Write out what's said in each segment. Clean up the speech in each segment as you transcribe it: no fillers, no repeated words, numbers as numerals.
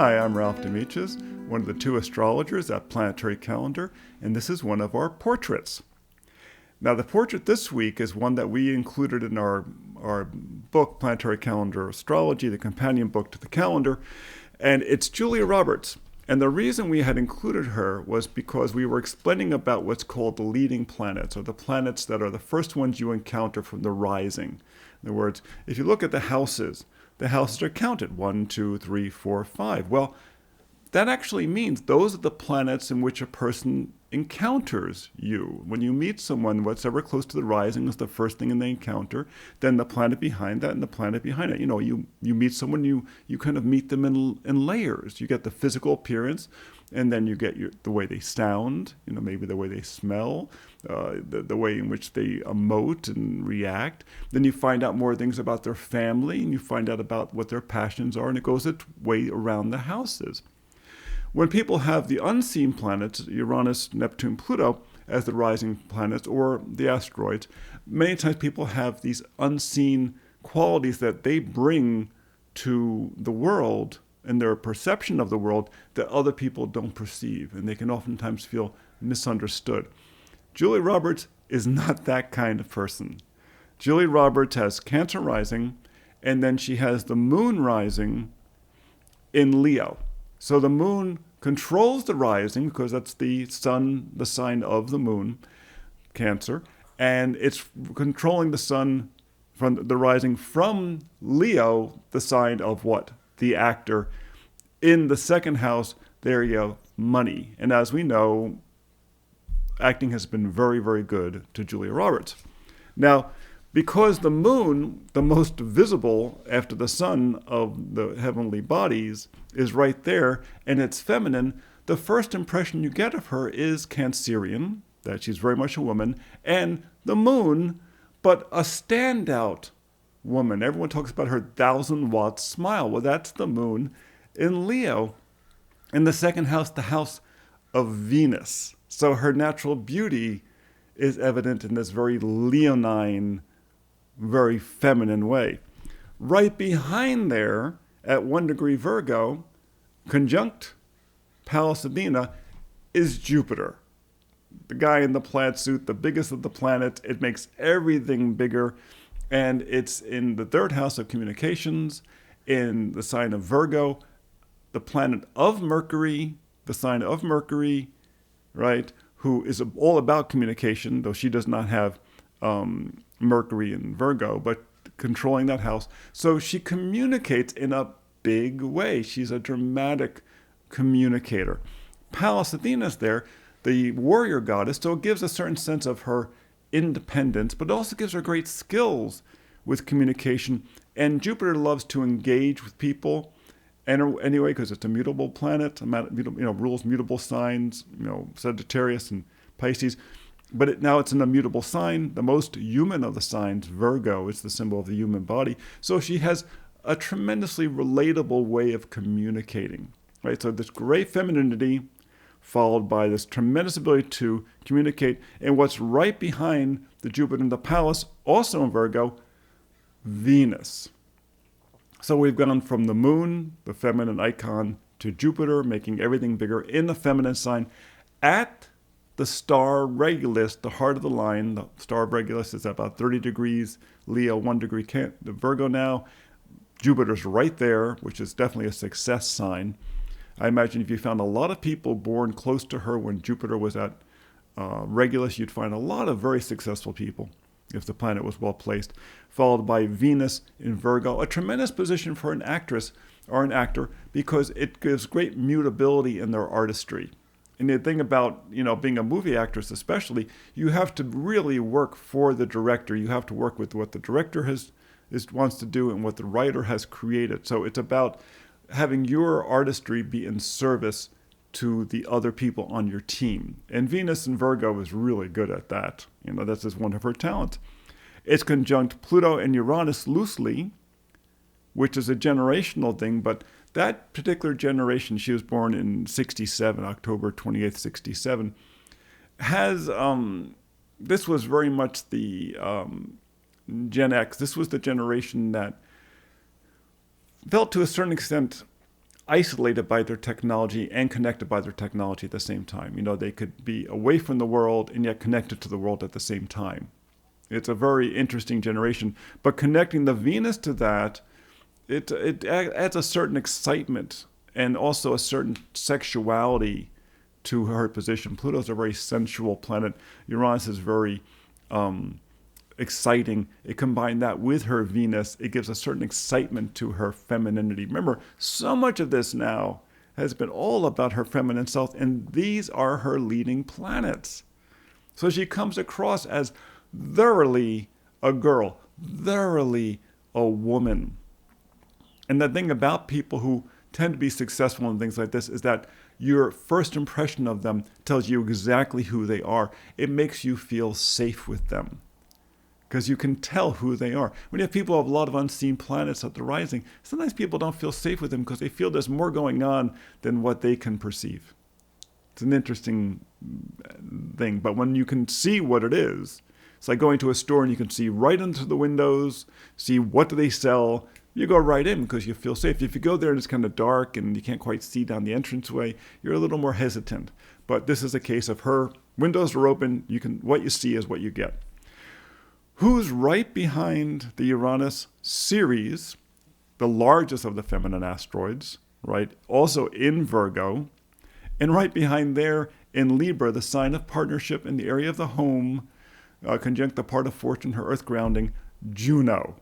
Hi, I'm Lahni DeAmicis, one of the two astrologers at Planetary Calendar, and this is one of our portraits. Now, the portrait this week is one that we included in our book, Planetary Calendar Astrology, the companion book to the calendar, and it's Julia Roberts. And the reason we had included her was because we were explaining about what's called the leading planets, or the planets that are the first ones you encounter from the rising. In other words, if you look at the houses are counted 1, 2, 3, 4, 5. Well, that actually means those are the planets in which a person encounters you. When you meet someone, whatever close to the rising is the first thing they encounter, then the planet behind that and the planet behind it. You know, you meet someone, you kind of meet them in layers. You get the physical appearance, and then you get the way they sound, maybe the way they smell, the way in which they emote and react. Then you find out more things about their family, and you find out about what their passions are, and it goes its way around the houses. When people have the unseen planets, Uranus, Neptune, Pluto, as the rising planets, or the asteroids, many times people have these unseen qualities that they bring to the world and their perception of the world that other people don't perceive, and they can oftentimes feel misunderstood. Julia Roberts is not that kind of person. Julia Roberts has Cancer rising, and then she has the moon rising in Leo. So the moon controls the rising because that's the sun, the sign of the moon, Cancer, and it's controlling the sun from the rising from Leo, the sign of what? The actor. In the second house, there you go, money. And as we know, acting has been very, very good to Julia Roberts. Now, because the moon, the most visible after the sun of the heavenly bodies, is right there, and it's feminine, the first impression you get of her is Cancerian, that she's very much a woman, and the moon, but a standout woman. Everyone talks about her 1,000-watt smile. Well, that's the moon in Leo. In the second house, the house of Venus. So her natural beauty is evident in this very leonine, very feminine way. Right behind there, at 1 degree Virgo, conjunct Pallas Athena, is Jupiter. The guy in the plaid suit, the biggest of the planets. It makes everything bigger. And it's in the third house of communications, in the sign of Virgo, the planet of Mercury, the sign of Mercury, right, who is all about communication, though she does not have Mercury in Virgo, but controlling that house. So she communicates in a big way. She's a dramatic communicator. Pallas Athena's there, the warrior goddess, so it gives a certain sense of her independence, but also gives her great skills with communication. And Jupiter loves to engage with people, and anyway, because it's a mutable planet, rules mutable signs, Sagittarius and Pisces. But now it's in a mutable sign, the most human of the signs, Virgo, is the symbol of the human body. So she has a tremendously relatable way of communicating, right? So this great femininity followed by this tremendous ability to communicate. And what's right behind the Jupiter and the Pallas, also in Virgo, Venus. So we've gone from the moon, the feminine icon, to Jupiter, making everything bigger in the feminine sign. At the star Regulus, the heart of the line, the star of Regulus is about 30 degrees Leo, 1 degree Virgo now. Jupiter's right there, which is definitely a success sign. I imagine if you found a lot of people born close to her when Jupiter was at Regulus, you'd find a lot of very successful people if the planet was well placed, followed by Venus in Virgo, a tremendous position for an actress or an actor because it gives great mutability in their artistry. And the thing about, being a movie actress especially, you have to really work for the director. You have to work with what the director wants to do and what the writer has created. So it's about having your artistry be in service to the other people on your team. And Venus in Virgo is really good at that. That's just one of her talents. It's conjunct Pluto and Uranus loosely, which is a generational thing, but that particular generation, she was born in 67, October 28th, 67, has, this was very much the Gen X. This was the generation that felt to a certain extent isolated by their technology and connected by their technology at the same time. You know, they could be away from the world and yet connected to the world at the same time. It's a very interesting generation. But connecting the Venus to that, it adds a certain excitement and also a certain sexuality to her position. Pluto's a very sensual planet. Uranus is very exciting. It combined that with her Venus, it gives a certain excitement to her femininity. Remember, so much of this now has been all about her feminine self, and these are her leading planets. So she comes across as thoroughly a girl, thoroughly a woman. And the thing about people who tend to be successful in things like this is that your first impression of them tells you exactly who they are. It makes you feel safe with them, because you can tell who they are. When you have people who have a lot of unseen planets at the rising, sometimes people don't feel safe with them because they feel there's more going on than what they can perceive. It's an interesting thing. But when you can see what it is, it's like going to a store and you can see right into the windows, see what do they sell. You go right in because you feel safe. If you go there and it's kind of dark and you can't quite see down the entranceway, you're a little more hesitant. But this is a case of her windows are open. What you see is what you get. Who's right behind the Uranus Ceres, the largest of the feminine asteroids, right? Also in Virgo, and right behind there in Libra, the sign of partnership in the area of the home, conjunct the part of fortune, her earth grounding, Juno,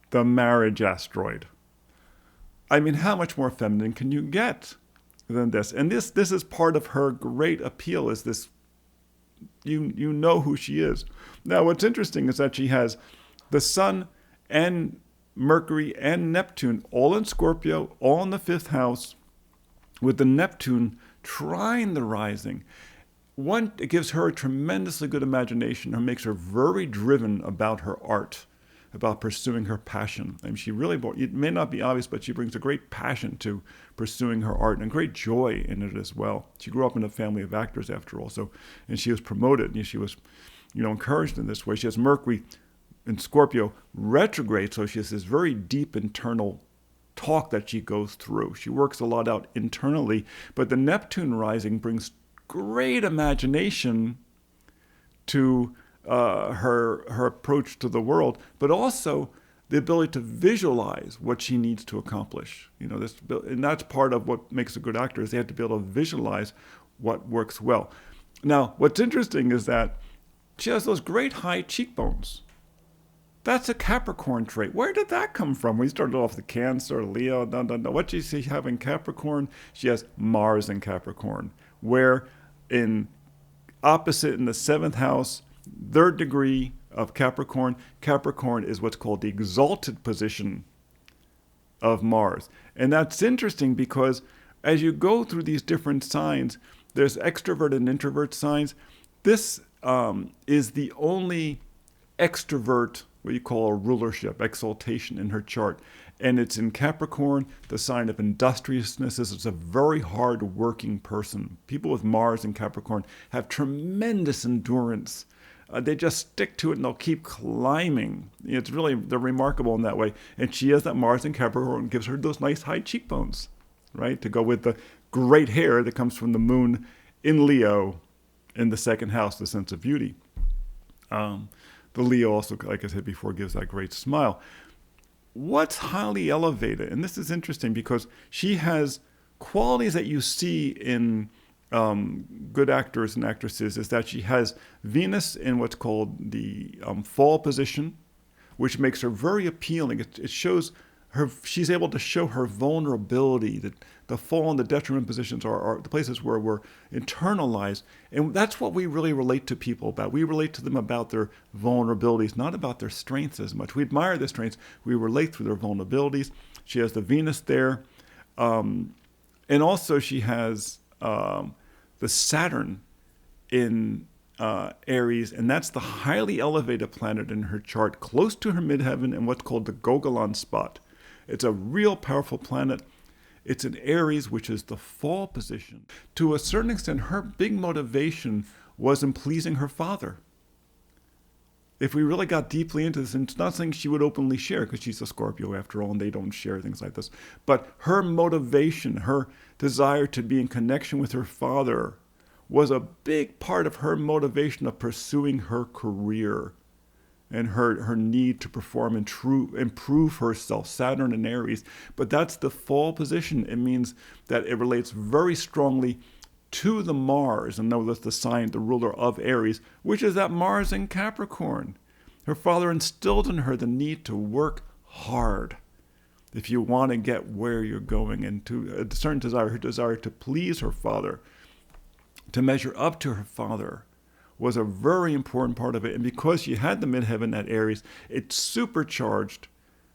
the marriage asteroid. I mean, how much more feminine can you get than this? And this is part of her great appeal, is this, you know who she is. Now, what's interesting is that she has the Sun and Mercury and Neptune all in Scorpio, all in the 5th house, with the Neptune trine the rising. One, it gives her a tremendously good imagination and makes her very driven about her art, about pursuing her passion. I mean, she really, it may not be obvious, but she brings a great passion to pursuing her art and great joy in it as well. She grew up in a family of actors, after all, and she was promoted, and she was, encouraged in this way. She has Mercury in Scorpio retrograde, so she has this very deep internal talk that she goes through. She works a lot out internally, but the Neptune rising brings great imagination to her approach to the world, but also the ability to visualize what she needs to accomplish. And that's part of what makes a good actor, is they have to be able to visualize what works well. Now, what's interesting is that she has those great high cheekbones. That's a Capricorn trait. Where did that come from? We started off the Cancer, Leo, no. What does she have in Capricorn? She has Mars in Capricorn, where in opposite in the 7th house, 3rd degree of Capricorn. Capricorn is what's called the exalted position of Mars. And that's interesting because as you go through these different signs, there's extrovert and introvert signs. This is the only extrovert, what you call a rulership, exaltation in her chart. And it's in Capricorn, the sign of industriousness. It's a very hard-working person. People with Mars in Capricorn have tremendous endurance. They just stick to it and they'll keep climbing. They're remarkable in that way. And she has that Mars in Capricorn, gives her those nice high cheekbones, right? To go with the great hair that comes from the moon in Leo in the 2nd house, the sense of beauty. The Leo also, like I said before, gives that great smile. What's highly elevated, and this is interesting because she has qualities that you see in good actors and actresses, is that she has Venus in what's called the fall position, which makes her very appealing. It shows her, she's able to show her vulnerability. That the fall and the detriment positions are the places where we're internalized. And that's what we really relate to people about. We relate to them about their vulnerabilities, not about their strengths as much. We admire their strengths. We relate through their vulnerabilities. She has the Venus there. And also she has the Saturn in Aries, and that's the highly elevated planet in her chart, close to her midheaven in what's called the Gogolon spot. It's a real powerful planet. It's in Aries, which is the fall position. To a certain extent, her big motivation was in pleasing her father. if we really got deeply into this, and it's not something she would openly share because she's a Scorpio after all, and they don't share things like this, but her motivation, her desire to be in connection with her father was a big part of her motivation of pursuing her career and her need to perform and improve herself, Saturn and Aries. But that's the fall position. It means that it relates very strongly to the Mars, and know that's the sign, the ruler of Aries, which is that Mars in Capricorn. Her father instilled in her the need to work hard if you want to get where you're going, and to a certain desire, her desire to please her father, to measure up to her father, was a very important part of it. And because she had the midheaven at Aries, it supercharged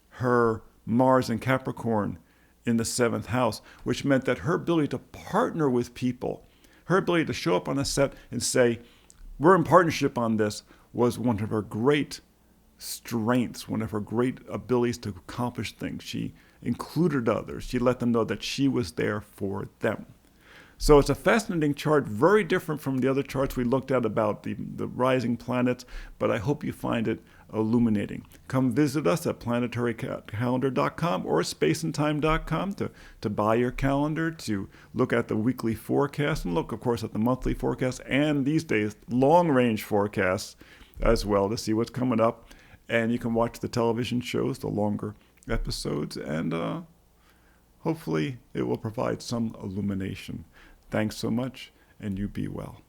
her Mars in Capricorn in the 7th house, which meant that her ability to partner with people, her ability to show up on a set and say, we're in partnership on this, was one of her great strengths, one of her great abilities to accomplish things. She included others. She let them know that she was there for them. So it's a fascinating chart, very different from the other charts we looked at about the rising planets, but I hope you find it illuminating. Come visit us at planetarycalendar.com or spaceandtime.com to buy your calendar, to look at the weekly forecast, and look, of course, at the monthly forecast, and these days, long-range forecasts as well, to see what's coming up. And you can watch the television shows, the longer episodes, and hopefully it will provide some illumination. Thanks so much, and you be well.